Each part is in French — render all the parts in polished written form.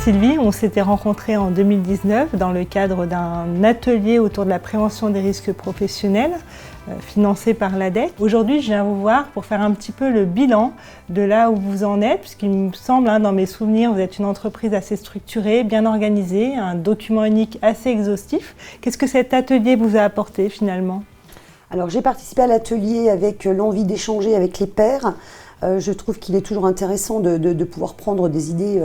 Sylvie, on s'était rencontrés en 2019 dans le cadre d'un atelier autour de la prévention des risques professionnels financé par l'ADEC. Aujourd'hui, je viens vous voir pour faire un petit peu le bilan de là où vous en êtes, puisqu'il me semble, dans mes souvenirs, vous êtes une entreprise assez structurée, bien organisée, un document unique assez exhaustif. Qu'est-ce que cet atelier vous a apporté finalement ? Alors j'ai participé à l'atelier avec l'envie d'échanger avec les pairs. Je trouve qu'il est toujours intéressant de pouvoir prendre des idées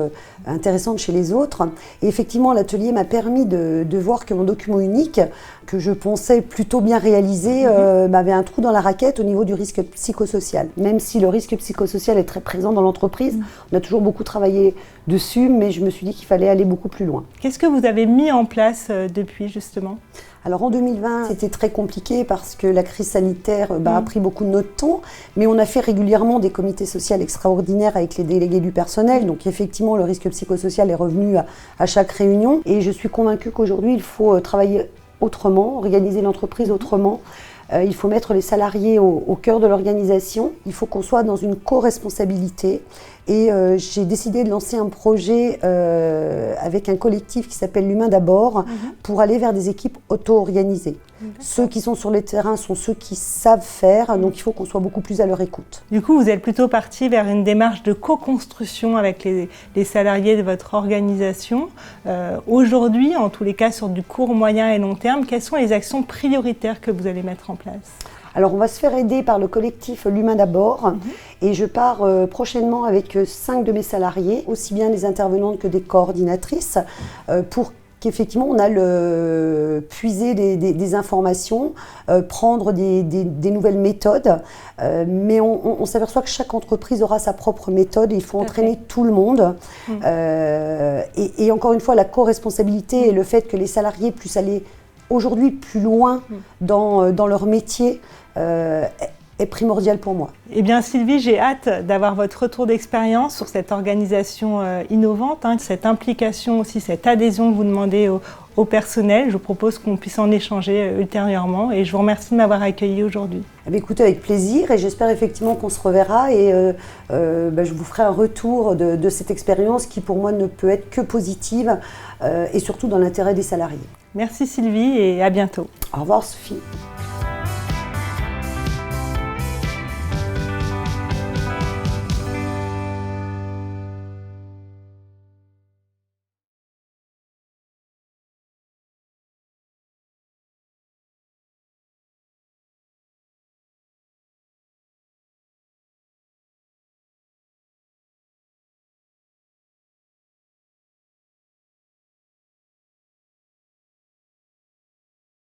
intéressantes chez les autres. Et effectivement, l'atelier m'a permis de voir que mon document unique, que je pensais plutôt bien réalisé, avait un trou dans la raquette au niveau du risque psychosocial. Même si le risque psychosocial est très présent dans l'entreprise, on a toujours beaucoup travaillé dessus, mais je me suis dit qu'il fallait aller beaucoup plus loin. Qu'est-ce que vous avez mis en place depuis justement ? Alors en 2020, c'était très compliqué parce que la crise sanitaire a pris beaucoup de notre temps, mais on a fait régulièrement des comités sociaux extraordinaires avec les délégués du personnel. Donc effectivement, le risque psychosocial est revenu à chaque réunion. Et je suis convaincue qu'aujourd'hui, il faut travailler autrement, organiser l'entreprise autrement. Il faut mettre les salariés au cœur de l'organisation. Il faut qu'on soit dans une co-responsabilité. Et j'ai décidé de lancer un projet avec un collectif qui s'appelle l'Humain d'abord pour aller vers des équipes auto-organisées. Ceux qui sont sur le terrain sont ceux qui savent faire, donc il faut qu'on soit beaucoup plus à leur écoute. Du coup, vous êtes plutôt parti vers une démarche de co-construction avec les salariés de votre organisation. Aujourd'hui, en tous les cas, sur du court, moyen et long terme, quelles sont les actions prioritaires que vous allez mettre en place ? Alors on va se faire aider par le collectif L'Humain d'abord et je pars prochainement avec 5 de mes salariés, aussi bien des intervenantes que des coordinatrices, pour qu'effectivement on a puiser des informations, prendre des nouvelles méthodes, mais on s'aperçoit que chaque entreprise aura sa propre méthode et il faut entraîner tout le monde. Et encore une fois, la co-responsabilité et le fait que les salariés puissent aller aujourd'hui plus loin dans leur métier est primordial pour moi. Eh bien Sylvie, j'ai hâte d'avoir votre retour d'expérience sur cette organisation innovante, cette implication aussi, cette adhésion que vous demandez au personnel. Je vous propose qu'on puisse en échanger ultérieurement et je vous remercie de m'avoir accueilli aujourd'hui. Écoutez, avec plaisir et j'espère effectivement qu'on se reverra et je vous ferai un retour de cette expérience qui pour moi ne peut être que positive et surtout dans l'intérêt des salariés. Merci Sylvie et à bientôt. Au revoir Sophie.